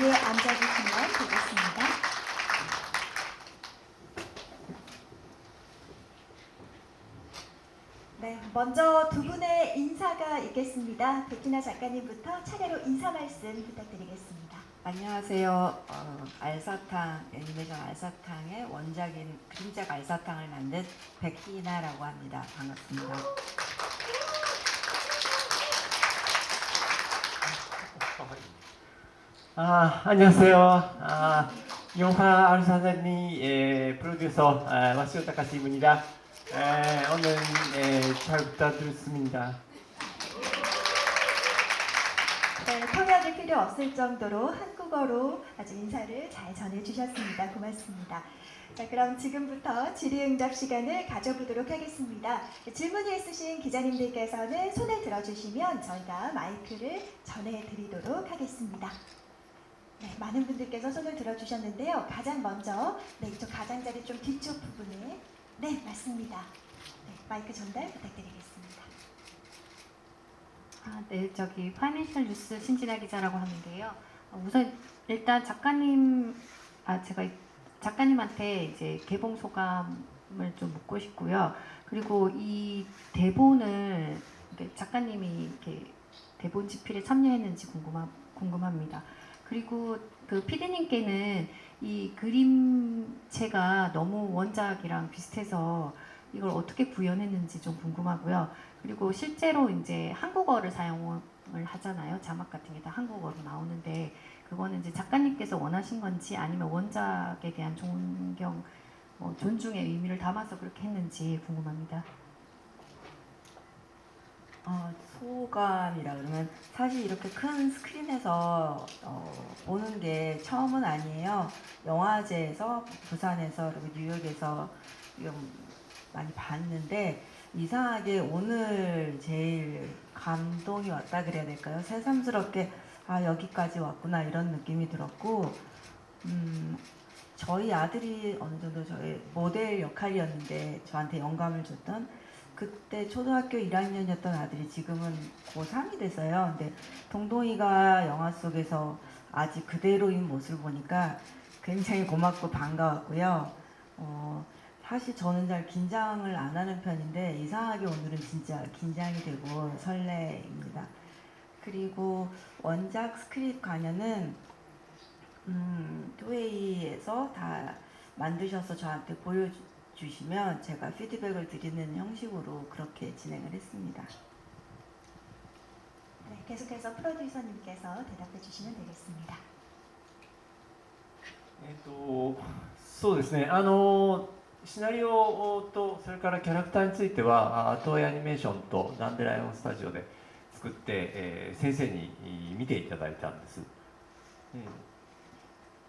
자리에 앉아주시면 되겠습니다. 네, 먼저 두 분의 인사가 있겠습니다. 백희나 작가님부터 차례로 인사 말씀 부탁드리겠습니다. 안녕하세요. 알사탕, 애니메이션 알사탕의 원작인 그림자 알사탕을 만든 백희나라고 합니다. 반갑습니다. 안녕하세요. 영화 알사탕의 프로듀서 마시오 타카시입니다. 오늘 잘 부탁드렸습니다. 네, 통역이 필요 없을 정도로 한국어로 아주 인사를 잘 전해주셨습니다. 고맙습니다. 자, 그럼 지금부터 질의응답 시간을 가져보도록 하겠습니다. 질문이 있으신 기자님들께서는 손을 들어주시면 저희가 마이크를 전해드리도록 하겠습니다. 네, 많은 분들께서 손을 들어주셨는데요. 가장 먼저 이쪽 가장자리 좀 뒤쪽 부분에 네, 맞습니다. 네, 마이크 전달 부탁드리겠습니다. 네, 파이낸셜 뉴스 신진아 기자라고 하는데요. 우선 일단 작가님, 제가 작가님한테 이제 개봉 소감을 좀 묻고 싶고요. 그리고 이 대본을 작가님이 이렇게 대본 집필에 참여했는지 궁금합니다. 그리고 그 PD님께는 이 그림체가 너무 원작이랑 비슷해서 이걸 어떻게 구현했는지 좀 궁금하고요. 그리고 실제로 이제 한국어를 사용을 하잖아요. 자막 같은 게 다 한국어로 나오는데 그거는 이제 작가님께서 원하신 건지 아니면 원작에 대한 존중의 의미를 담아서 그렇게 했는지 궁금합니다. 소감이라 그러면 사실 이렇게 큰 스크린에서 보는 게 처음은 아니에요. 영화제에서 부산에서 그리고 뉴욕에서 많이 봤는데 이상하게 오늘 제일 감동이 왔다 그래야 될까요? 새삼스럽게 여기까지 왔구나 이런 느낌이 들었고 저희 아들이 어느 정도 저의 모델 역할이었는데 저한테 영감을 줬던 그때 초등학교 1학년이었던 아들이 지금은 고3이 됐어요. 근데 동동이가 영화 속에서 아직 그대로인 모습을 보니까 굉장히 고맙고 반가웠고요. 사실 저는 잘 긴장을 안 하는 편인데 이상하게 오늘은 진짜 긴장이 되고 설레입니다. 그리고 원작 스크립 관여는 토웨이에서 다 만드셔서 저한테 보여주시면 제가 피드백을 드리는 형식으로 그렇게 진행을 했습니다. 네, 계속해서 프로듀서님께서 대답해 주시면 되겠습니다. そうですね。シナリオとそれからキャラクターについては東映アニメーションとダンデライオンスタジオで作って、先生に見ていただいたんです。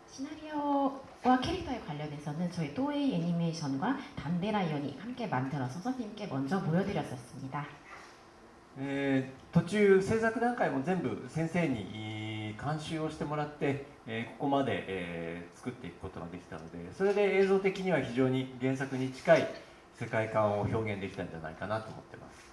시나리오와 캐릭터에 관련해서는 저희 또에이 애니메이션과 단데라이언이 함께 만들어서 선생님께 먼저 보여드렸었습니다. 途中制作段階も全部先生に監修をしてもらって、ここまで、作っていくことができたのでそれで映像的には非常に原作に近い世界観を表現できたんじゃないかなと思ってます。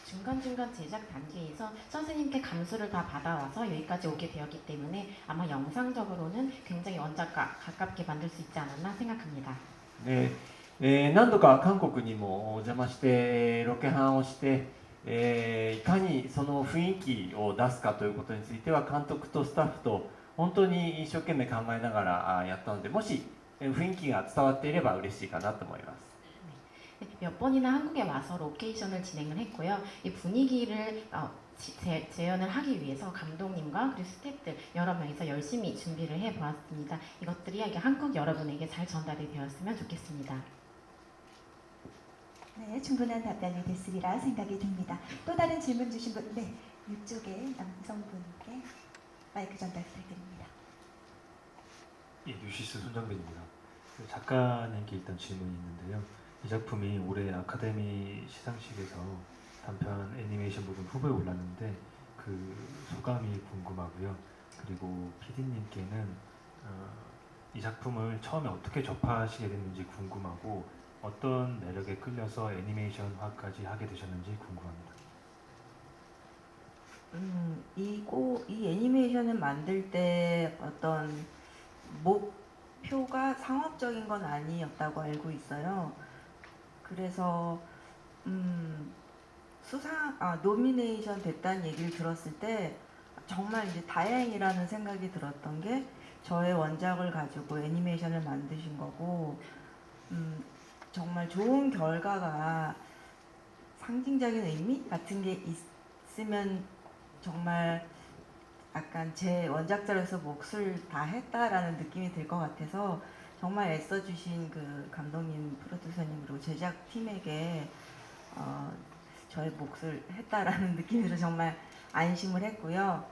중간중간 제작 단계에서 선생님께 감수를 다 받아와서 여기까지 오게 되었기 때문에 아마 영상적으로는 굉장히 원작과 가깝게 만들 수 있지 않았나 생각합니다. 何度か韓国にもお邪魔してロケハンをして、いかにその雰囲気を出すかということについては監督とスタッフと本当に一生懸命考えながらやったのでもし雰囲気が伝わっていれば嬉しいかなと思います。 몇 번이나 한국에 와서 로케이션을 진행을 했고요. 이 분위기를 재현을 하기 위해서 감독님과 그리고 스태프들 여러 명이서 열심히 준비를 해보았습니다. 이것들이 한국 여러분에게 잘 전달이 되었으면 좋겠습니다. 네, 충분한 답변이 됐으리라 생각이 듭니다. 또 다른 질문 주신 분, 네, 이쪽에 남성분께 마이크 전달 부탁드립니다. 예, 뉴시스 손정빈입니다. 작가님께 일단 질문이 있는데요. 이 작품이 올해 아카데미 시상식에서 단편 애니메이션 부분 후보에 올랐는데 그 소감이 궁금하고요. 그리고 PD님께는 이 작품을 처음에 어떻게 접하시게 됐는지 궁금하고 어떤 매력에 끌려서 애니메이션화까지 하게 되셨는지 궁금합니다. 이 애니메이션을 만들 때 어떤 목표가 상업적인 건 아니었다고 알고 있어요. 그래서 노미네이션 됐다는 얘기를 들었을 때 정말 이제 다행이라는 생각이 들었던 게 저의 원작을 가지고 애니메이션을 만드신 거고 정말 좋은 결과가 상징적인 의미 같은 게 있으면 정말 약간 제 원작자로서 몫을 다 했다라는 느낌이 들 것 같아서 정말 애써주신 그 감독님, 프로듀서님 그리고 제작팀에게 저의 몫을 했다라는 느낌이 들어 정말 안심을 했고요.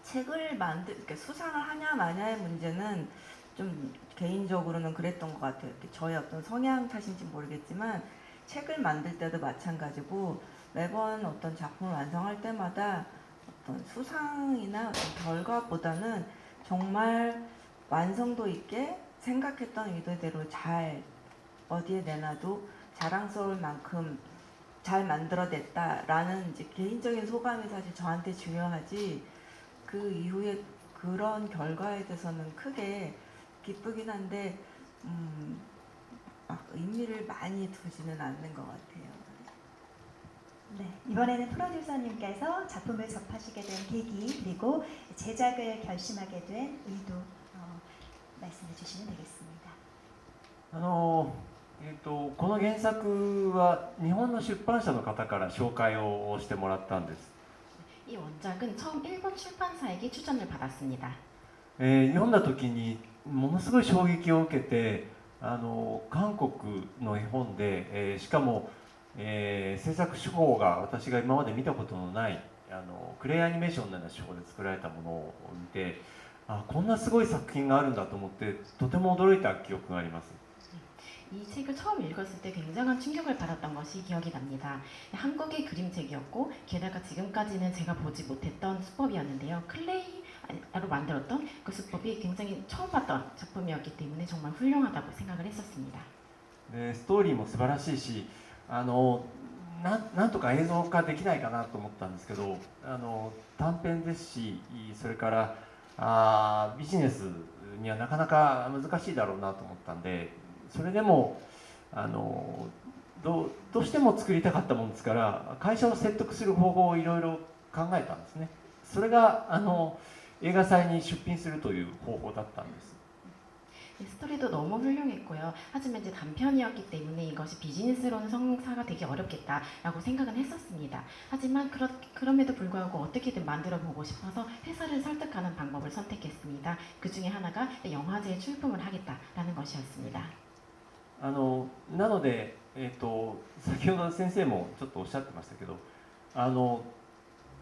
책을 그러니까 수상을 하냐 마냐의 문제는 좀 개인적으로는 그랬던 것 같아요. 저의 어떤 성향 탓인지 모르겠지만 책을 만들 때도 마찬가지고 매번 어떤 작품을 완성할 때마다 어떤 수상이나 어떤 결과보다는 정말 완성도 있게 생각했던 의도대로 잘 어디에 내놔도 자랑스러울 만큼 잘 만들어냈다라는 이제 개인적인 소감이 사실 저한테 중요하지 그 이후에 그런 결과에 대해서는 크게 기쁘긴 한데 막 의미를 많이 두지는 않는 것 같아요. 네, 이번에는 프로듀서님께서 작품을 접하시게 된 계기 그리고 제작을 결심하게 된 의도 말씀해 주시면 되겠습니다. この原作は日本の出版社の方から紹介をしてもらったんです。 이 원작은 처음 일본 출판사에게 추천을 받았습니다. 読んだ時にものすごい衝撃を受けて、韓国の絵本で、しかも、制作手法が私が今まで見たことのないクレイアニメーションのような手法で作られたものを見て、こんなすごい作品があるんだと思ってとても驚いた記憶があります。 이 책을 처음 읽었을 때 굉장한 충격을 받았던 것이 기억이 납니다. 한국의 그림책이었고 게다가 지금까지는 제가 보지 못했던 수법이었는데요. 클레이로 만들었던 그 수법이 굉장히 처음 봤던 작품이었기 때문에 정말 훌륭하다고 생각을 했었습니다. でストーリーも素晴らしいし、なんとか映像化できないかなと思ったんですけど、短編ですし、それからビジネスにはなかなか難しいだろうなと思ったんで、それでもどうしても作りたかったものですから会社を説得する方法をいろいろ考えたんですね。それが映画祭に出品するという方法だったんです。 스토리도 너무 훌륭했고요. 하지만 이제 단편이었기 때문에 이것이 비즈니스로는 성사가 되기 어렵겠다라고 생각은 했었습니다. 하지만 그럼에도 불구하고 어떻게든 만들어 보고 싶어서 회사를 설득하는 방법을 선택했습니다. 그 중에 하나가 영화제에 출품을 하겠다라는 것이었습니다. なので、先ほど先生もちょっとおっしゃってましたけど、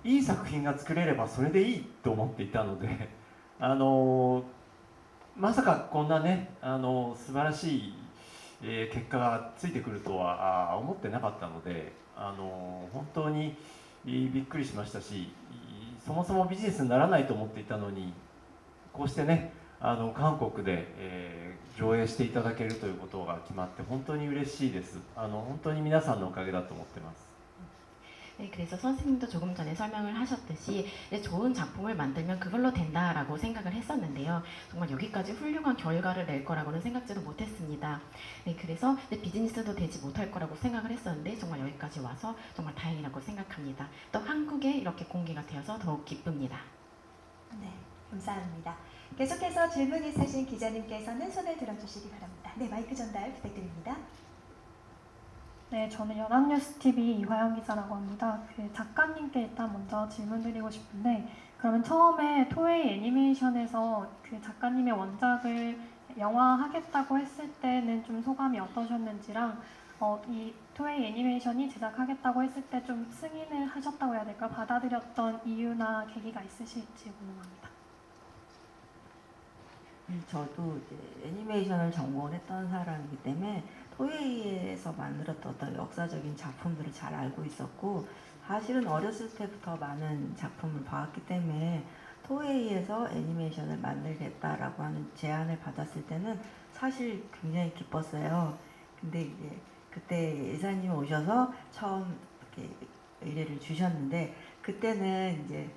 いい作品が作れればそれでいいと思っていたので、まさかこんなね素晴らしい、結果がついてくるとは思ってなかったので、本当にびっくりしましたし、そもそもビジネスにならないと思っていたのにこうしてね韓国で、上映していただけるということが決まって本当に嬉しいです。本当に皆さんのおかげだと思ってます。 네, 그래서 선생님도 조금 전에 설명을 하셨듯이 좋은 작품을 만들면 그걸로 된다라고 생각을 했었는데요. 정말 여기까지 훌륭한 결과를 낼 거라고는 생각지도 못했습니다. 네, 그래서 비즈니스도 되지 못할 거라고 생각을 했었는데 정말 여기까지 와서 정말 다행이라고 생각합니다. 또 한국에 이렇게 공개가 되어서 더욱 기쁩니다. 네, 감사합니다. 계속해서 질문 있으신 기자님께서는 손을 들어주시기 바랍니다. 네, 마이크 전달 부탁드립니다. 네, 저는 연합뉴스TV 이화영 기자라고 합니다. 그 작가님께 일단 먼저 질문드리고 싶은데, 그러면 처음에 토웨이 애니메이션에서 그 작가님의 원작을 영화하겠다고 했을 때는 좀 소감이 어떠셨는지랑, 이 토웨이 애니메이션이 제작하겠다고 했을 때 좀 승인을 하셨다고 해야 될까? 받아들였던 이유나 계기가 있으실지 궁금합니다. 저도 이제 애니메이션을 전공했던 사람이기 때문에 토웨이에서 만들었던 어떤 역사적인 작품들을 잘 알고 있었고, 사실은 어렸을 때부터 많은 작품을 봐왔기 때문에 토웨이에서 애니메이션을 만들겠다라고 하는 제안을 받았을 때는 사실 굉장히 기뻤어요. 근데 이제 그때 예사님이 오셔서 처음 이렇게 의뢰를 주셨는데 그때는 이제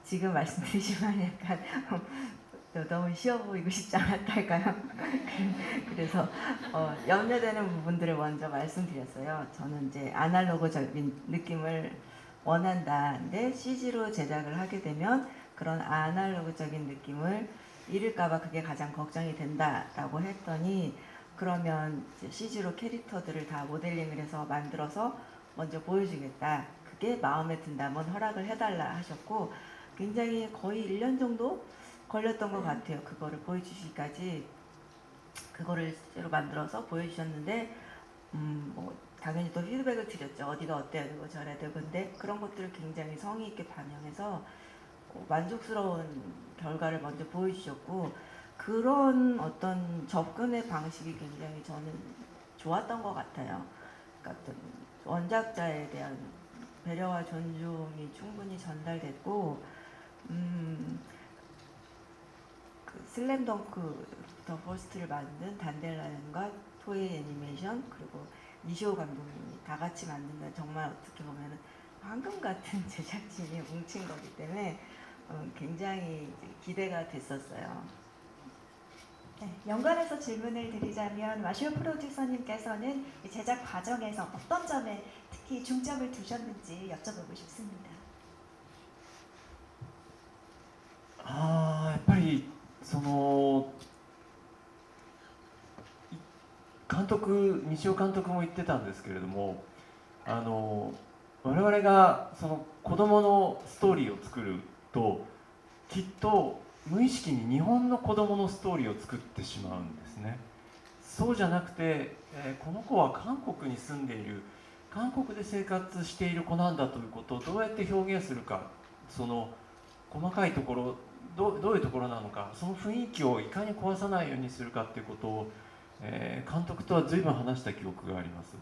지금 말씀드리지만 약간 너무 쉬워 보이고 싶지 않았달까요? 그래서 염려되는 부분들을 먼저 말씀드렸어요. 저는 이제 아날로그적인 느낌을 원한다. 근데 CG로 제작을 하게 되면 그런 아날로그적인 느낌을 잃을까봐 그게 가장 걱정이 된다라고 했더니 그러면 이제 CG로 캐릭터들을 다 모델링을 해서 만들어서 먼저 보여주겠다. 그게 마음에 든다면 허락을 해달라 하셨고 굉장히 거의 1년 정도 걸렸던 것 같아요. 그거를 보여주시기까지 그거를 실제로 만들어서 보여주셨는데 뭐 당연히 또 피드백을 드렸죠. 어디가 어때야 되고 저래야 되고 근데 그런 것들을 굉장히 성의 있게 반영해서 만족스러운 결과를 먼저 보여주셨고 그런 어떤 접근의 방식이 굉장히 저는 좋았던 것 같아요. 그러니까 어떤 원작자에 대한 배려와 존중이 충분히 전달됐고 그 슬램덩크 더 퍼스트를 만든 단델라이언과 토ei 애니메이션 그리고 니시오 감독님이 다 같이 만든 건 정말 어떻게 보면 황금 같은 제작진이 뭉친 거기 때문에 굉장히 기대가 됐었어요. 네, 연관해서 질문을 드리자면 와시오 프로듀서님께서는 이 제작 과정에서 어떤 점에 특히 중점을 두셨는지 여쭤보고 싶습니다. やっぱりその監督西尾監督も言ってたんですけれども我々がその子供のストーリーを作るときっと無意識に日本の子供のストーリーを作ってしまうんですね。そうじゃなくて、この子は韓国に住んでいる韓国で生活している子なんだということをどうやって表現するかその細かいところどういうところなのかその雰囲気をいかに壊さないようにするかということを、監督とは随分話した記憶があります。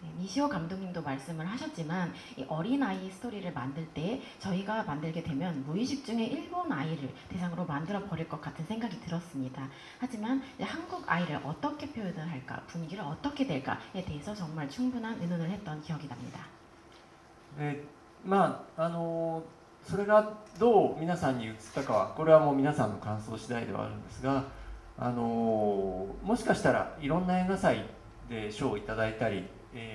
네, 니시오 감독님도 말씀을 하셨지만 이 어린아이 스토리를 만들 때 저희가 만들게 되면 무의식 중에 일본 아이를 대상으로 만들어 버릴 것 같은 생각이 들었습니다. 하지만 이제 한국 아이를 어떻게 표현을 할까 분위기를 어떻게 낼까에 대해서 정말 충분한 의논을 했던 기억이 납니다. それがどう皆さんに映ったかはこれはもう皆さんの感想次第ではあるんですが、もしかしたらいろんな映画祭で賞をいただいたり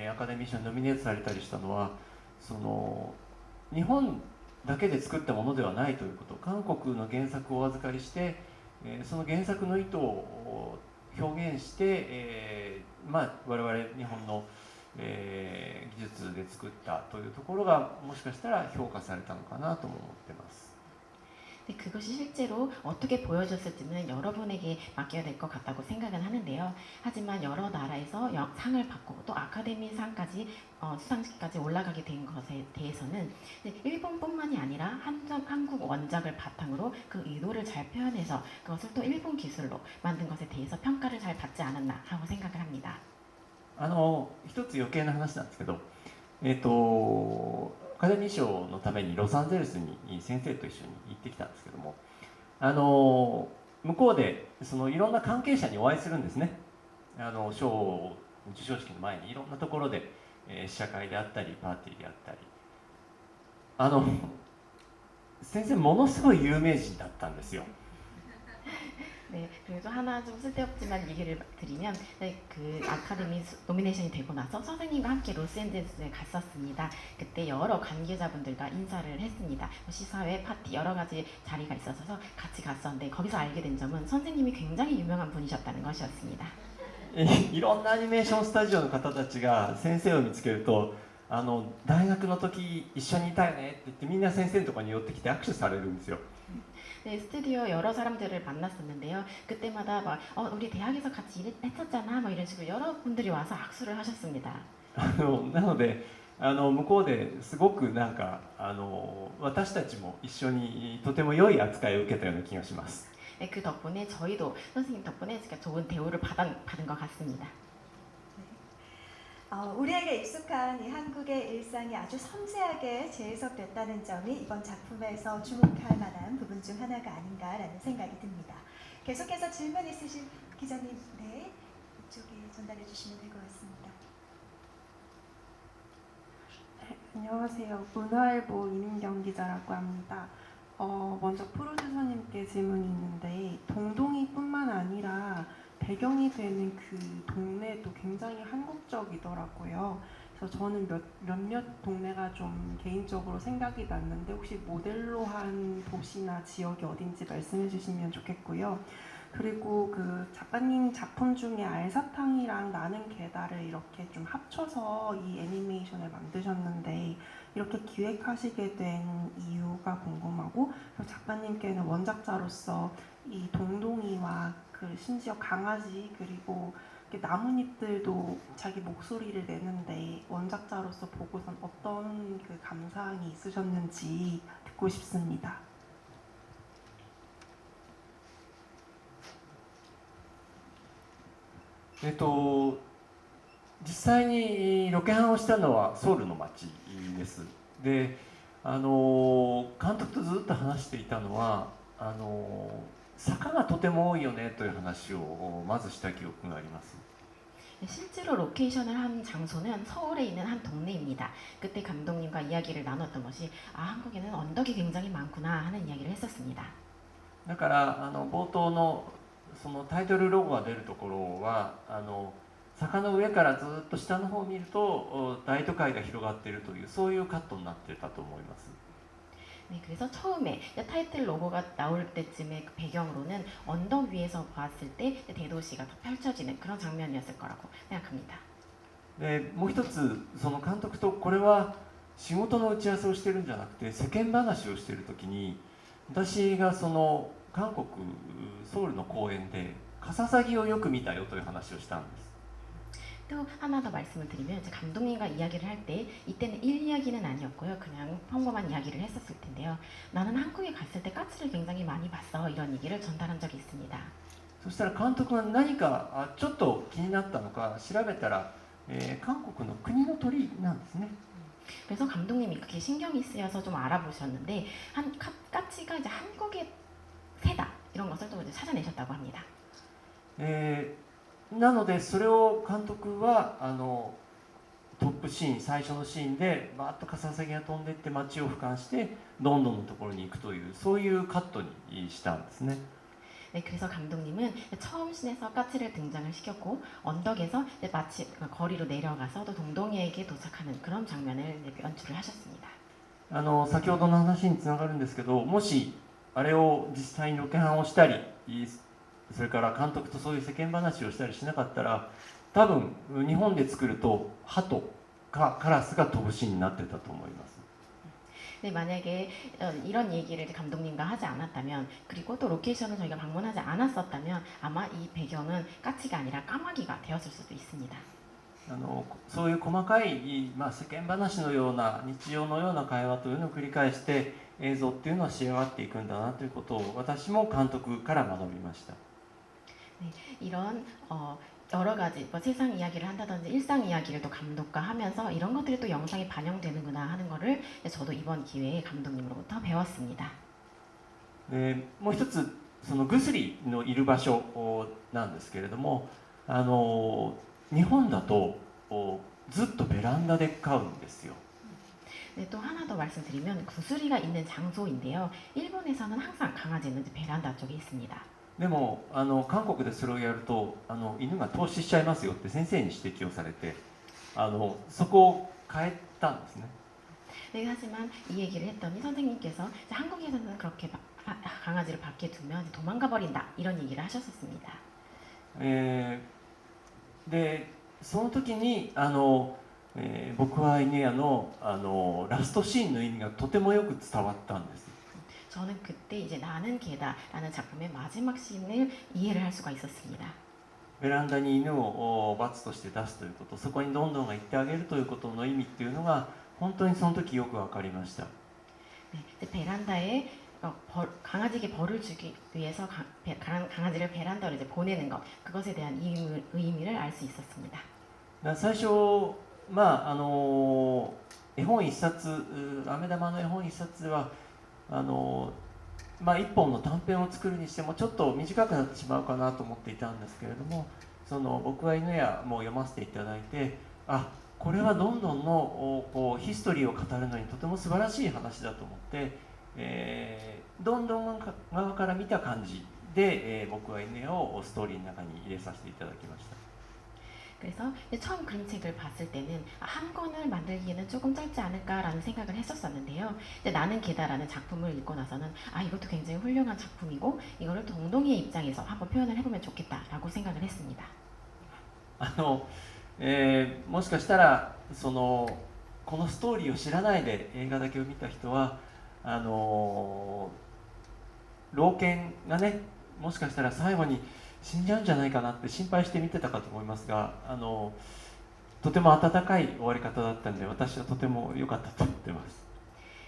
アカデミー賞にノミネートされたりしたのはその日本だけで作ったものではないということ韓国の原作をお預かりしてその原作の意図を表現して我々日本の技術で作ったというところがもしかしたら評価されたのかなとも思ってます。 네, 그것이 실제로 어떻게 보여졌을지는 여러분에게 맡겨야 될 것 같다고 생각은 하는데요. 하지만 여러 나라에서 상을 받고 또 아카데미 상까지 수상식까지 올라가게 된 것에 대해서는 일본뿐만이 아니라 한국 원작을 바탕으로 그 의도를 잘 표현해서 그것을 또 일본 기술로 만든 것에 대해서 평가를 잘 받지 않았나 하고 생각을 합니다. 一つ余計な話なんですけど、アカデミー賞のためにロサンゼルスに先生と一緒に行ってきたんですけども、向こうでそのいろんな関係者にお会いするんですね。賞授賞式の前にいろんなところで、試写会であったりパーティーであったり、先生ものすごい有名人だったんですよ。 네, 그래도 하나 좀 쓸데없지만 얘기를 드리면 그 아카데미 노미네이션이 되고 나서 선생님과 함께 로스앤젤레스에 갔었습니다. 그때 여러 관계자분들과 인사를 했습니다. 시사회, 파티 여러 가지 자리가 있어서 같이 갔었는데 거기서 알게 된 점은 선생님이 굉장히 유명한 분이셨다는 것이었습니다. いろんなアニメーションスタジオの方たちが先生を見つけると大学の時一緒にいたよねって言ってみんな先生のところに寄ってきて握手されるんですよ。 네, 스튜디오 여러 사람들을 만났었는데요. 그때마다 막 우리 대학에서 같이 일했었잖아 뭐 이런 식으로 여러 분들이 와서 악수를 하셨습니다. なので向こうですごくなんか私たちも一緒にとても良い扱いを受けたような気がします。 네, 그 덕분에 저희도 선생님 덕분에 좋은 대우를 받은 것 같습니다. 우리에게 익숙한 이 한국의 일상이 아주 섬세하게 재해석됐다는 점이 이번 작품에서 주목할 만한 부분 중 하나가 아닌가라는 생각이 듭니다. 계속해서 질문 있으신 기자님, 네, 이쪽에 전달해 주시면 될 것 같습니다. 안녕하세요. 문화일보 이민경 기자라고 합니다. 먼저 프로듀서님께 질문이 있는데 동동이뿐만 아니라 배경이 되는 그 동네도 굉장히 한국적이더라고요. 그래서 저는 몇몇 동네가 좀 개인적으로 생각이 났는데 혹시 모델로 한 도시나 지역이 어딘지 말씀해 주시면 좋겠고요. 그리고 그 작가님 작품 중에 알사탕이랑 나는 게다를 이렇게 좀 합쳐서 이 애니메이션을 만드셨는데 이렇게 기획하시게 된 이유가 궁금하고, 그리고 작가님께는 원작자로서 이 동동이와 그 심지어 강아지 그리고 이렇게 나뭇잎들도 자기 목소리를 내는데 원작자로서 보고선 어떤 그 감상이 있으셨는지 듣고 싶습니다. 実際にロケハンをしたのはソウルの街です。で、監督とずっと話していたのは坂がとても多いよねという話をまずした記憶があります。 실제로 로케이션을 한 장소는 서울에 있는 한 동네입니다. 그때 감독님과 이야기를 나눴던 것이 한국에는 언덕이 굉장히 많구나 하는 이야기를 했었습니다. だから冒頭のそのタイトルロゴが出るところは坂の上からずっと下の方を見ると大都会が広がっているというそういうカットになっていたと思います。 네, 그래서 처음에 타이틀 로고가 나올 때쯤의 그 배경으로는 언덕 위에서 봤을 때 대도시가 더 펼쳐지는 그런 장면이었을 거라고 생각합니다. でもう一つその監督とこれは仕事の打ち合わせをしてるんじゃなくて世間話をしている時に私がその韓国ソウルの公園でカササギをよく見たよという話をしたんです。 또 하나 더 말씀을 드리면 이제 감독님과 이야기를 할 때 이때는 일 이야기는 아니었고요. 그냥 평범한 이야기를 했었을 텐데요. 나는 한국에 갔을 때 까치를 굉장히 많이 봤어 이런 얘기를 전달한 적이 있습니다. そしたら監督が何かちょっと気になったのか調べたら、韓国の国の鳥なんですね。 그래서 감독님이 그게 신경이 쓰여서 좀 알아보셨는데 까치가 이제 한국의 새다 이런 것을 또 이제 찾아내셨다고 합니다. なのでそれを監督はトップシーン最初のシーンでバーッとカササギが飛んでいって街を俯瞰してロンドンのところに行くというそういうカットにしたんですね。 네, 그래서 감독님은 처음 씬에서 까치를 등장을 시켰고 언덕에서 이제 마치 거리로 내려가서 또 동동이에게 도착하는 그런 장면을 연출을 하셨습니다. 先ほどの話につながるんですけど、もしあれを実際にロケハンをしたりそれから監督とそういう世間話をしたりしなかったら多分日本で作ると鳩かカラスが飛ぶシーンになってたと思います。 네, 만약에 이런 얘기를 감독님과 하지 않았다면 그리고 또 로케이션을 저희가 방문하지 않았었다면 아마 이 배경은 까치가 아니라 까마귀가 되었을 수도 있습니다. そういう細かい、世間話のような日常のような会話というのを繰り返して映像っていうのは仕上がっていくんだなということを私も監督から学びました。 네, 이런 여러 가지 세상 이야기를 한다든지 일상 이야기를 또 감독과 하면서 이런 것들이 또 영상에 반영되는구나 하는 거를 저도 이번 기회에 감독님으로부터 배웠습니다. もう一つそのグスリのいる場所なんですけれども日本だとずっとベランダで飼うんですよ。 네, 또 하나 더 말씀드리면 구슬이가 있는 장소인데요. 일본에서는 항상 강아지는 베란다 쪽에 있습니다. でも韓国でそれをやると犬が凍死しちゃいますよって先生に指摘をされてそこを変えたんですね。 네, 하지만 이 얘기를 했더니 선생님께서 한국에서는 그렇게 강아지를 밖에 두면 도망가 버린다 이런 얘기를 하셨었습니다. でその時に僕は犬屋のラストシーンの意味がとてもよく伝わったんです。 저는 그때 이제 나는 개다라는 작품의 마지막 씬을 이해를 할 수가 있었습니다. ベランダに犬を罰として出すということ、そこにどんどんが行ってあげるということの意味っていうのが本当にその時よく分かりました。 네, 베란다에 강아지에게 벌을 주기 위해서 강아지를 베란다로 이제 보내는 것 그것에 대한 의미를 알 수 있었습니다. 最初絵本一冊飴玉の絵本一冊は一本の短編を作るにしてもちょっと短くなってしまうかなと思っていたんですけれども僕は犬屋も読ませていただいてこれはロンドンのこうヒストリーを語るのにとても素晴らしい話だと思って、ロンドン側から見た感じで、僕は NA をストーリーの中に入れさせていただきました。 그래서 처음 그림책을 봤을 때는 한 권을 만들기에는 조금 짧지 않을까라는 생각을 했었었는데요. 나는 게다라는 작품을 읽고 나서는 이것도 굉장히 훌륭한 작품이고 이거를 동동이의 입장에서 한번 표현을 해보면 좋겠다라고 생각을 했습니다. もしかしたらこのストーリーを知らないで映画だけを見た人は老犬がね、もしかしたら最後に死んじゃうんじゃないかなって心配して見てたかと思いますが、とても温かい終わり方だったんで、私はとても良かったと思ってます。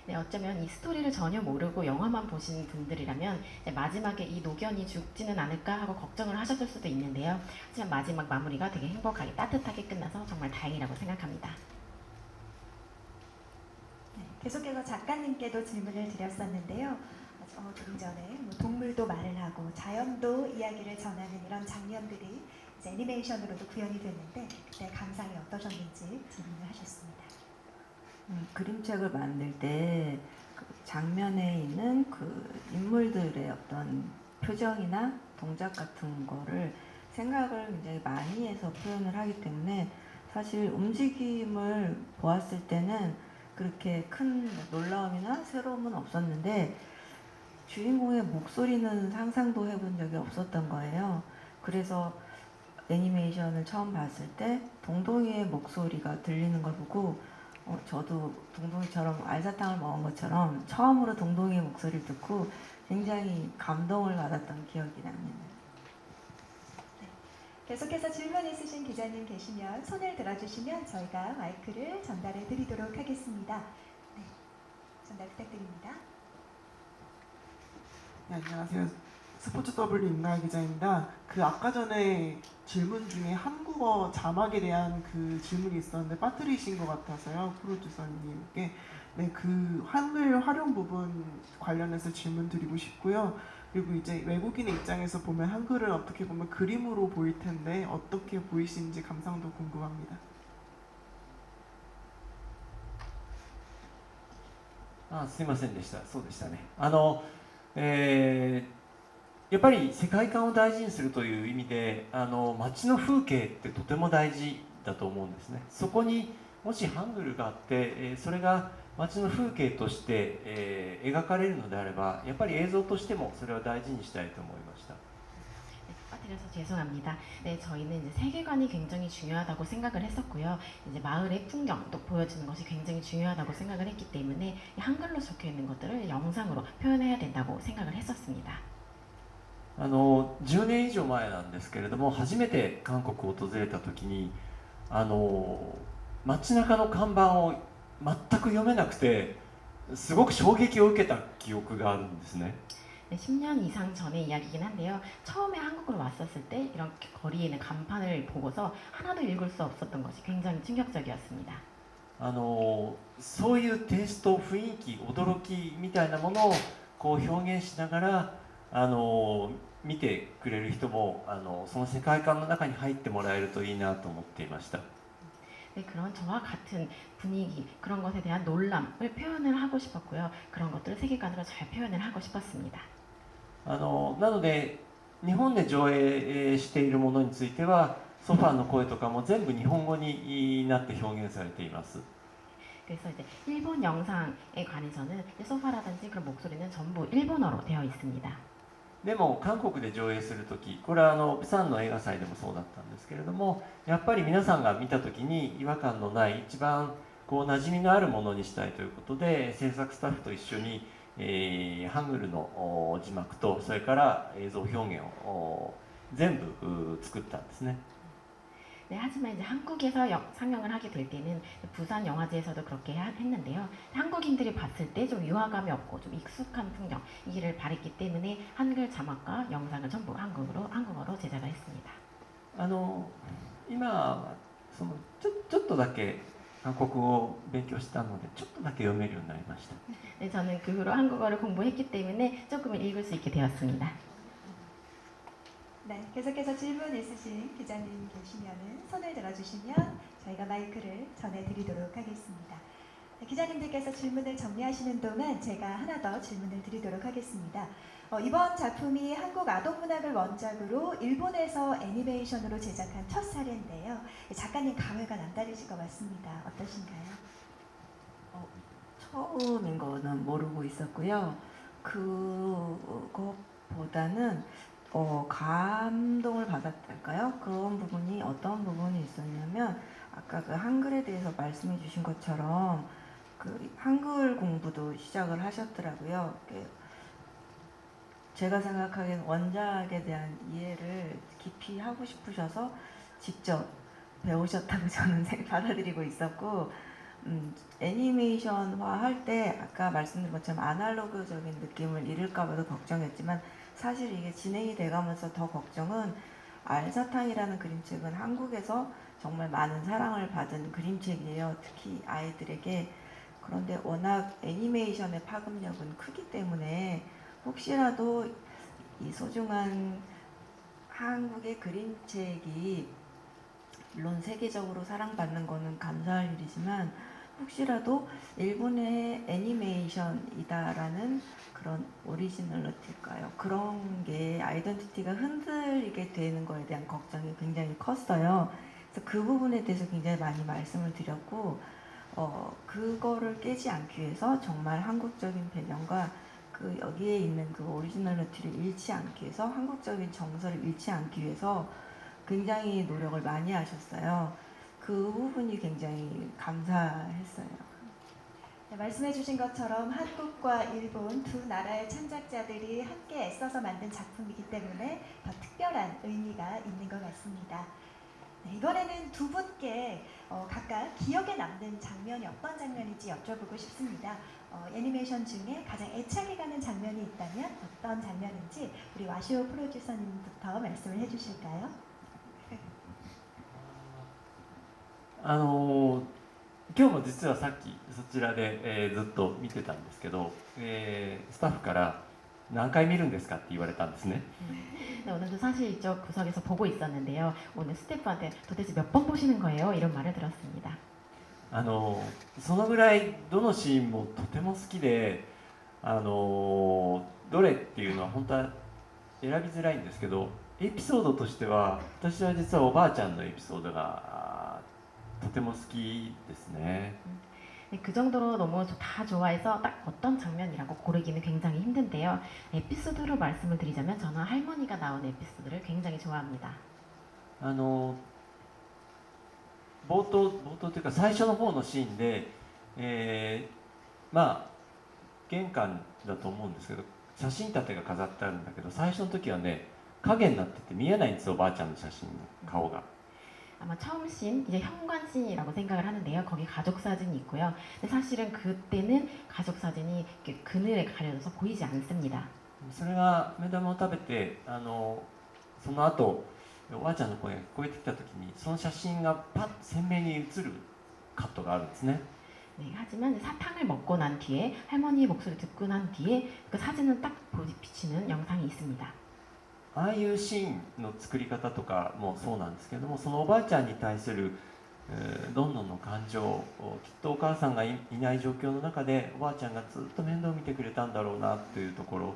네, 어쩌면 이 스토리를 전혀 모르고 영화만 보신 분들이라면 마지막에 이 노견이 죽지는 않을까 하고 걱정을 하셨을 수도 있는데요. 하지만 마지막 마무리가 되게 행복하게 따뜻하게 끝나서 정말 다행이라고 생각합니다. 네, 계속해서 작가님께도 질문을 드렸었는데요. 조금 전에 동물도 말을 하고 자연도 이야기를 전하는 이런 장면들이 이제 애니메이션으로도 구현이 됐는데 그때 감상이 어떠셨는지 질문을 하셨습니다. 그림책을 만들 때 그 장면에 있는 그 인물들의 어떤 표정이나 동작 같은 거를 생각을 굉장히 많이 해서 표현을 하기 때문에 사실 움직임을 보았을 때는 그렇게 큰 놀라움이나 새로움은 없었는데 주인공의 목소리는 상상도 해본 적이 없었던 거예요. 그래서 애니메이션을 처음 봤을 때 동동이의 목소리가 들리는 걸 보고 저도 동동이처럼 알사탕을 먹은 것처럼 처음으로 동동이의 목소리를 듣고 굉장히 감동을 받았던 기억이 납니다. 네, 계속해서 질문 있으신 기자님 계시면 손을 들어주시면 저희가 마이크를 전달해 드리도록 하겠습니다. 네, 전달 부탁드립니다. 네, 안녕하세요. 스포츠 W 임나희 기자입니다. 그 아까 전에 질문 중에 한국어 자막에 대한 그 질문이 있었는데 빠뜨리신 것 같아서요, 프로듀서님께. 네, 그 한글 활용 부분 관련해서 질문 드리고 싶고요. 그리고 이제 외국인의 입장에서 보면 한글을 어떻게 보면 그림으로 보일 텐데 어떻게 보이시는지 감상도 궁금합니다. すいませんでした。そうでしたね。やっぱり世界観を大事にするという意味で街の風景ってとても大事だと思うんですね。そこにもしハングルがあって、それが街の風景として、描かれるのであればやっぱり映像としてもそれは大事にしたいと思いました。 빠뜨려서 죄송합니다. 네, 저희는 이제 세계관이 굉장히 중요하다고 생각을 했었고요. 이제 마을의 풍경도 보여주는 것이 굉장히 중요하다고 생각을 했기 때문에 한글로 적혀 있는 것들을 영상으로 표현해야 된다고 생각을 했었습니다. 10年以上前なんですけれども、初めて韓国を訪れた時に街中の看板を全く読めなくてすごく衝撃を受けた記憶があるんですね。 네, 10년 이상 전의 이야기이긴 한데요. 처음에 한국으로 왔었을 때 이런 거리에 있는 간판을 보고서 하나도 읽을 수 없었던 것이 굉장히 충격적이었습니다. そういうテイスト、雰囲気、驚きみたいなものをこう表現しながら見てくれる人もその世界観の中に入ってもらえるといいなと思っていました。 네, 그런 저와 같은 분위기, 그런 것에 대한 놀람을 표현을 하고 싶었고요. 그런 것들을 세계관으로 잘 표현을 하고 싶었습니다. なので日本で上映しているものについてはソファーの声とかも全部日本語になって表現されています。 그래서 이제 일본 영상에 관해서는 소파라든지 그런 목소리는 전부 일본어로 되어 있습니다. でも韓国で上映するとき、これはプサンの映画祭でもそうだったんですけれども、やっぱり皆さんが見たときに違和感のない一番こう馴染みのあるものにしたいということで制作スタッフと一緒に、ハングルの字幕とそれから映像表現を全部作ったんですね。 네, 하지만 이제 한국에서 상영을 하게 될 때는 부산 영화제에서도 그렇게 했는데요. 한국인들이 봤을 때 좀 유화감이 없고 좀 익숙한 풍경이기를 바랬기 때문에 한글 자막과 영상을 전부 한국어로 제작을 했습니다. 今はちょっとだけ韓国語を勉強したのでちょっとだけ読めるようになりました。 네, 저는 그 후로 한국어를 공부했기 때문에 조금은 읽을 수 있게 되었습니다. 네, 계속해서 질문 있으신 기자님 계시면은 손을 들어주시면 저희가 마이크를 전해드리도록 하겠습니다. 기자님들께서 질문을 정리하시는 동안 제가 하나 더 질문을 드리도록 하겠습니다. 이번 작품이 한국 아동문학을 원작으로 일본에서 애니메이션으로 제작한 첫 사례인데요. 작가님 감회가 남다르실 것 같습니다. 어떠신가요? 처음인 거는 모르고 있었고요. 그것보다는 감동을 받았달까요? 그런 부분이 어떤 부분이 있었냐면 아까 그 한글에 대해서 말씀해 주신 것처럼 그 한글 공부도 시작을 하셨더라고요. 제가 생각하기엔 원작에 대한 이해를 깊이 하고 싶으셔서 직접 배우셨다고 저는 받아들이고 있었고 애니메이션화 할 때 아까 말씀드린 것처럼 아날로그적인 느낌을 잃을까 봐도 걱정했지만 사실 이게 진행이 돼가면서 더 걱정은 알사탕이라는 그림책은 한국에서 정말 많은 사랑을 받은 그림책이에요. 특히 아이들에게. 그런데 워낙 애니메이션의 파급력은 크기 때문에 혹시라도 이 소중한 한국의 그림책이 물론 세계적으로 사랑받는 거는 감사할 일이지만 혹시라도 일본의 애니메이션이다라는 그런 오리지널리티일까요? 그런 게 아이덴티티가 흔들리게 되는 거에 대한 걱정이 굉장히 컸어요. 그래서 그 부분에 대해서 굉장히 많이 말씀을 드렸고 그거를 깨지 않기 위해서 정말 한국적인 배경과 그 여기에 있는 그 오리지널리티를 잃지 않기 위해서 한국적인 정서를 잃지 않기 위해서 굉장히 노력을 많이 하셨어요. 그 부분이 굉장히 감사했어요. 네, 말씀해 주신 것처럼 한국과 일본 두 나라의 창작자들이 함께 애써서 만든 작품이기 때문에 더 특별한 의미가 있는 것 같습니다. 네, 이번에는 두 분께 각각 기억에 남는 장면이 어떤 장면인지 여쭤보고 싶습니다. 애니메이션 중에 가장 애착이 가는 장면이 있다면 어떤 장면인지 우리 와시오 프로듀서님부터 말씀을 해주실까요? 今日も実はさっきそちらで、ずっと見てたんですけど、スタッフから何回見るんですかって言われたんですね。 네, 오늘도 사실 이쪽 구석에서 보고 있었는데요. 오늘 스태프한테 도대체 몇 번 보시는 거예요? 이런 말을 들었습니다. そのぐらいどのシーンもとても好きで、どれっていうのは本当は選びづらいんですけど、エピソードとしては私は実はおばあちゃんのエピソードがとても好きですね。 네, 그 정도로 너무 다 좋아해서 딱 어떤 장면이라고 고르기는 굉장히 힘든데요. 에피소드로 말씀을 드리자면 저는 할머니가 나온 에피소드를 굉장히 좋아합니다. 冒頭というか最初の方のシーンで、まあ玄関だと思うんですけど写真立てが飾ってあるんだけど最初の時はね影になってて見えないんですよおばあちゃんの写真の顔が。 아마 처음 씬 이제 현관 씬이라고 생각을 하는데요. 거기 가족 사진이 있고요. 근데 사실은 그때는 가족 사진이 이렇게 그늘에 가려져서 보이지 않습니다. それが目玉を食べてその後おばあちゃんの声が聞こえてきた時にその写真がパッと鮮明に映るカットがあるんですね。 네, 하지만 사탕을 먹고 난 뒤에 할머니 목소리 듣고 난 뒤에 그 사진은 딱 비치는 영상이 있습니다. ああいうシーンの作り方とかもそうなんですけどもそのおばあちゃんに対するどんどんの感情きっとお母さんがいない状況の中でおばあちゃんがずっと面倒を見てくれたんだろうなというところ、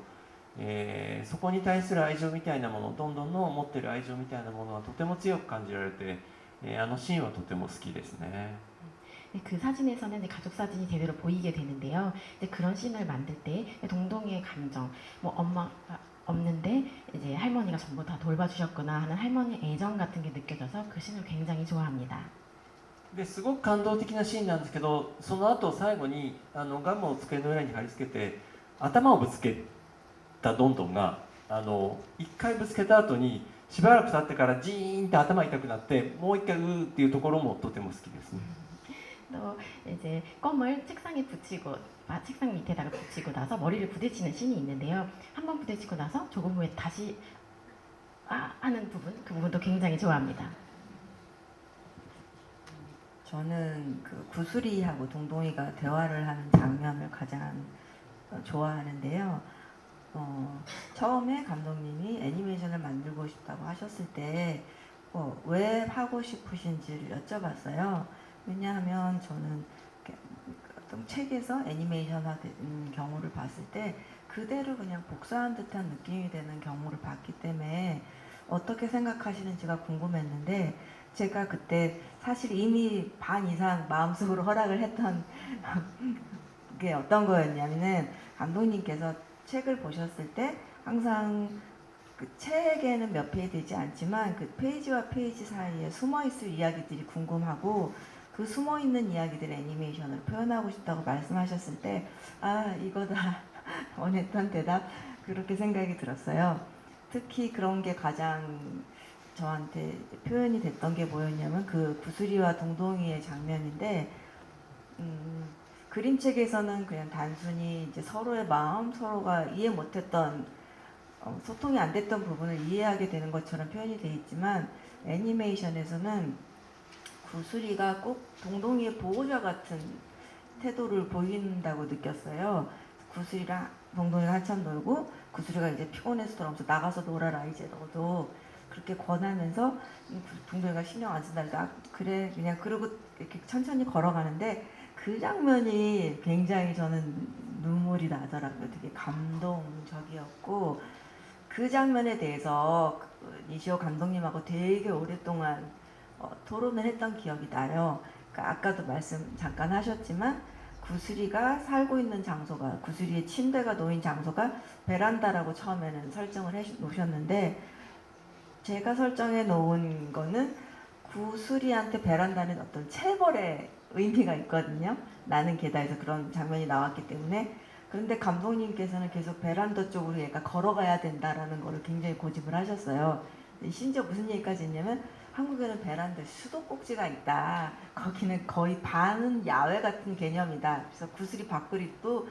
そこに対する愛情みたいなものどんどんの持ってる愛情みたいなものはとても強く感じられて、あのシーンはとても好きですね。 네, 그 사진에서는 이제 가족 사진이 제대로 보이게 되는데요. 이제 그런 씬을 만들 때 동동이의 감정, 뭐 엄마가 없는데 이제 할머니가 전부 다 돌봐주셨구나 하는 할머니의 애정 같은 게 느껴져서 그 씬을 굉장히 좋아합니다. ですごく感動的なシーンなんですけどその後最後にガムを机の裏に貼り付けて頭をぶつけたどんどんが一回ぶつけた後にしばらく経ってからジーンって頭痛くなってもう一回うーっていうところもとても好きですね。 또 이제 껌을 책상에 붙이고 책상 밑에다가 붙이고 나서 머리를 부딪히는 씬이 있는데요. 한번 부딪히고 나서 조금 후에 다시 하는 부분 그 부분도 굉장히 좋아합니다. 저는 그 구슬이하고 동동이가 대화를 하는 장면을 가장 좋아하는데요. 처음에 감독님이 애니메이션을 만들고 싶다고 하셨을 때 왜 하고 싶으신지를 여쭤봤어요. 왜냐하면 저는 이렇게 어떤 책에서 애니메이션화된 경우를 봤을 때 그대로 그냥 복사한 듯한 느낌이 되는 경우를 봤기 때문에 어떻게 생각하시는지가 궁금했는데, 제가 그때 사실 이미 반 이상 마음속으로 허락을 했던 게 어떤 거였냐면은, 감독님께서 책을 보셨을 때 항상 그 책에는 몇 페이지 되지 않지만 그 페이지와 페이지 사이에 숨어있을 이야기들이 궁금하고, 그 숨어있는 이야기들을 애니메이션으로 표현하고 싶다고 말씀하셨을 때, 아, 이거다 원했던 대답, 그렇게 생각이 들었어요. 특히 그런 게 가장 저한테 표현이 됐던 게 뭐였냐면 그 구슬이와 동동이의 장면인데, 그림책에서는 그냥 단순히 이제 서로의 마음, 서로가 이해 못했던 소통이 안 됐던 부분을 이해하게 되는 것처럼 표현이 되어 있지만, 애니메이션에서는 구슬이가 꼭 동동이의 보호자 같은 태도를 보인다고 느꼈어요. 구슬이랑 동동이가 한참 놀고, 구슬이가 이제 피곤해서 돌아오면서 나가서 놀아라 이제 너도, 그렇게 권하면서 동동이가 신경 안 쓴다 해서 아, 그래 그냥 그러고 이렇게 천천히 걸어가는데, 그 장면이 굉장히 저는 눈물이 나더라고요. 되게 감동적이었고, 그 장면에 대해서 니시오 감독님하고 되게 오랫동안 토론을 했던 기억이 나요. 그러니까 아까도 말씀 잠깐 하셨지만 구슬이가 살고 있는 장소가, 구슬이의 침대가 놓인 장소가 베란다라고 처음에는 설정을 해 놓으셨는데, 제가 설정해 놓은 거는 구슬이한테 베란다는 어떤 체벌의 의미가 있거든요. 나는 계단에서 그런 장면이 나왔기 때문에. 그런데 감독님께서는 계속 베란다 쪽으로 얘가 걸어가야 된다라는 거를 굉장히 고집을 하셨어요. 심지어 무슨 얘기까지 했냐면, 한국에는 베란다에 수도꼭지가 있다. 거기는 거의 반은 야외 같은 개념이다. 그래서 구슬이 밥그릇도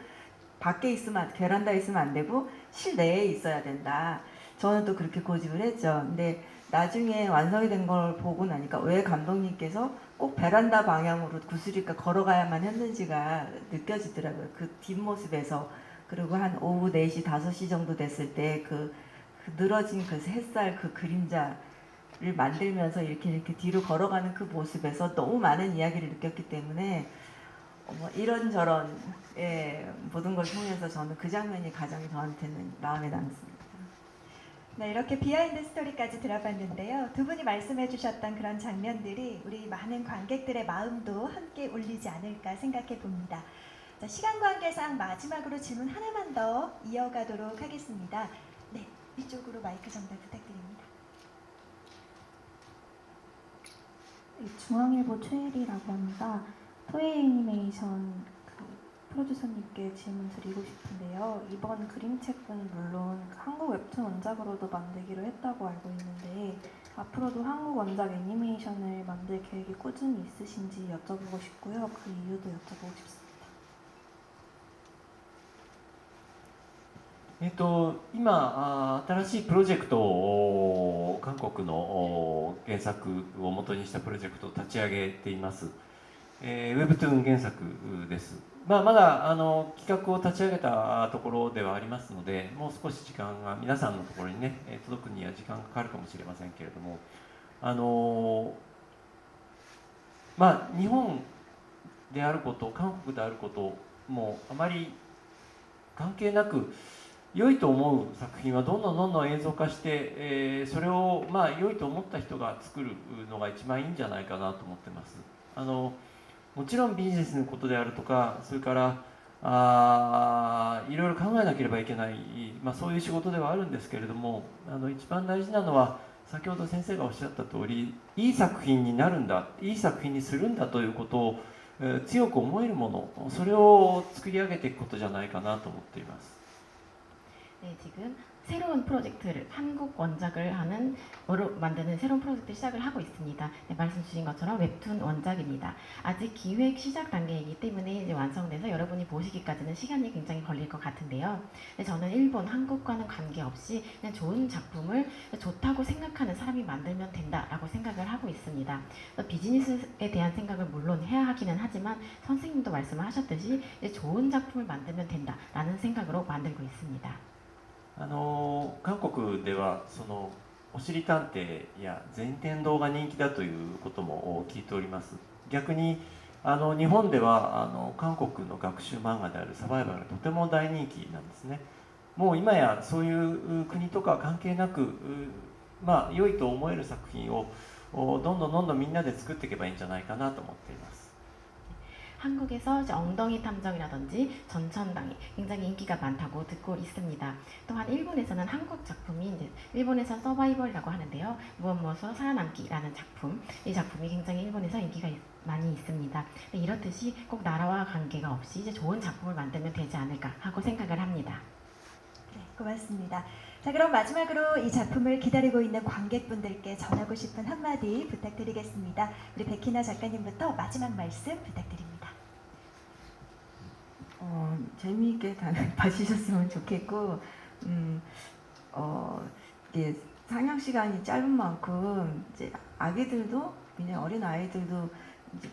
밖에 있으면, 베란다에 있으면 안 되고 실내에 있어야 된다. 저는 또 그렇게 고집을 했죠. 근데 나중에 완성이 된 걸 보고 나니까 왜 감독님께서 꼭 베란다 방향으로 구슬이가 걸어가야만 했는지가 느껴지더라고요. 그 뒷모습에서. 그리고 한 오후 4시, 5시 정도 됐을 때 그 늘어진 그 햇살, 그 그림자를 만들면서 이렇게 뒤로 걸어가는 그 모습에서 너무 많은 이야기를 느꼈기 때문에 이런저런 모든 걸 통해서 저는 그 장면이 가장 저한테는 마음에 남습니다. 네, 이렇게 비하인드 스토리까지 들어봤는데요. 두 분이 말씀해 주셨던 그런 장면들이 우리 많은 관객들의 마음도 함께 울리지 않을까 생각해 봅니다. 자, 시간 관계상 마지막으로 질문 하나만 더 이어가도록 하겠습니다. 네, 이쪽으로 마이크 전달 부탁드립니다. 중앙일보 최혜리라고 합니다. 토ei 애니메이션 프로듀서님께 질문 드리고 싶은데요. 이번 그림책은 물론 한국 웹툰 원작으로도 만들기로 했다고 알고 있는데, 앞으로도 한국 원작 애니메이션을 만들 계획이 꾸준히 있으신지 여쭤보고 싶고요. 그 이유도 여쭤보고 싶습니다. 今新しいプロジェクトを韓国の原作を元にしたプロジェクトを立ち上げています。ウェブトゥーン原作です。まだ企画を立ち上げたところではありますので、もう少し時間が皆さんのところにね届くには時間がかかるかもしれませんけれども、日本であること、韓国であることもあまり関係なく、良いと思う作品はどんどん映像化して、それを良いと思った人が作るのが一番いいんじゃないかなと思ってます。もちろんビジネスのことであるとか、それからいろいろ考えなければいけない、そういう仕事ではあるんですけれども、一番大事なのは先ほど先生がおっしゃった通り、いい作品になるんだ、いい作品にするんだということを強く思えるもの、それを作り上げていくことじゃないかなと思っています。 네, 지금 새로운 프로젝트를 한국 원작을 하는 만드는 새로운 프로젝트 시작을 하고 있습니다. 네, 말씀 주신 것처럼 웹툰 원작입니다. 아직 기획 시작 단계이기 때문에 이제 완성돼서 여러분이 보시기까지는 시간이 굉장히 걸릴 것 같은데요. 네, 저는 일본, 한국과는 관계없이 그냥 좋은 작품을 좋다고 생각하는 사람이 만들면 된다라고 생각을 하고 있습니다. 비즈니스에 대한 생각을 물론 해야 하기는 하지만 선생님도 말씀을 하셨듯이 좋은 작품을 만들면 된다라는 생각으로 만들고 있습니다. 韓国ではおしり探偵や全天堂が人気だということも聞いております。逆に日本では韓国の学習漫画であるサバイバルがとても大人気なんですね。もう今やそういう国とか関係なく、良いと思える作品をどんどんみんなで作っていけばいいんじゃないかなと思っています。 한국에서 이제 엉덩이 탐정이라든지 전천당이 굉장히 인기가 많다고 듣고 있습니다. 또한 일본에서는 한국 작품이 이제 일본에선 서바이벌이라고 하는데요. 무엇으로 살아남기라는 작품, 이 작품이 굉장히 일본에서 인기가 많이 있습니다. 이렇듯이 꼭 나라와 관계가 없이 이제 좋은 작품을 만들면 되지 않을까 하고 생각을 합니다. 네, 고맙습니다. 자, 그럼 마지막으로 이 작품을 기다리고 있는 관객분들께 전하고 싶은 한마디 부탁드리겠습니다. 우리 백희나 작가님부터 마지막 말씀 부탁드립니다. 재미있게 봐주셨으면 좋겠고, 이게 상영 시간이 짧은 만큼 이제 아기들도 그냥 어린 아이들도 이제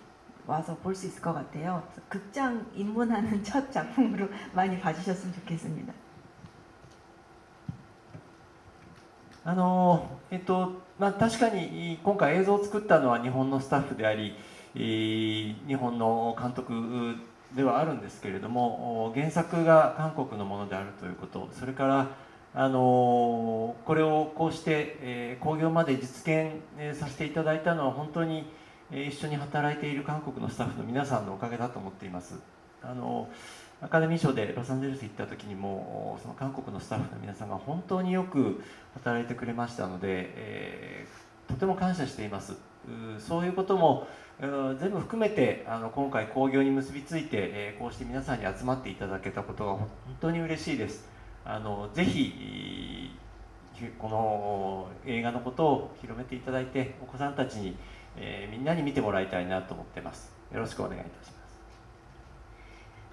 와서 볼 수 있을 것 같아요. 극장 입문하는 첫 작품으로 많이 봐주셨으면 좋겠습니다. 確かに今回映像を作ったのは日本のスタッフであり、日本の監督ではあるんですけれども、原作が韓国のものであるということ、それからこれをこうして興行まで実現させていただいたのは本当に一緒に働いている韓国のスタッフの皆さんのおかげだと思っています。アカデミー賞でロサンゼルス行った時にもその韓国のスタッフの皆さんが本当によく働いてくれましたので、とても感謝しています。そういうことも全部含めて今回興行に結びついてこうして皆さんに集まっていただけたことが本当に嬉しいです。ぜひこの映画のことを広めていただいて、お子さんたちにみんなに見てもらいたいなと思っています。よろしくお願いいたします。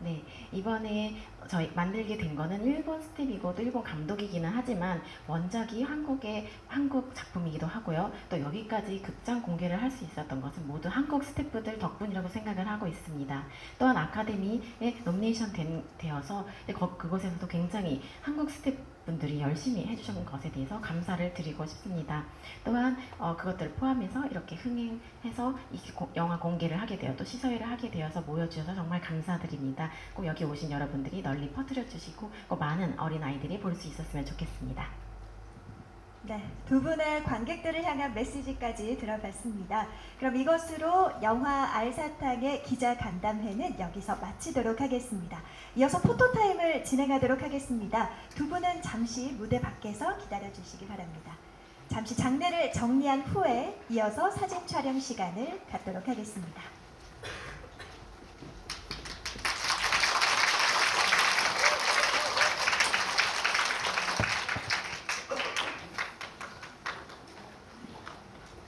네, 이번에 저희 만들게 된 거는 일본 스텝이고 또 일본 감독이기는 하지만 원작이 한국 작품이기도 하고요. 또 여기까지 극장 공개를 할 수 있었던 것은 모두 한국 스태프들 덕분이라고 생각을 하고 있습니다. 또한 아카데미에 노미네이션 되어서 그곳에서도 굉장히 한국 스태프분들이 열심히 해주신 것에 대해서 감사를 드리고 싶습니다. 또한 그것들을 포함해서 이렇게 흥행해서 이 영화 공개를 하게 되어 또 시사회를 하게 되어서 모여주셔서 정말 감사드립니다. 꼭 여기 오신 여러분들이 널리 퍼뜨려 주시고 꼭 많은 어린아이들이 볼 수 있었으면 좋겠습니다. 네, 두 분의 관객들을 향한 메시지까지 들어봤습니다. 그럼 이것으로 영화 알사탕의 기자 간담회는 여기서 마치도록 하겠습니다. 이어서 포토타임을 진행하도록 하겠습니다. 두 분은 잠시 무대 밖에서 기다려주시기 바랍니다. 잠시 장례를 정리한 후에 이어서 사진 촬영 시간을 갖도록 하겠습니다.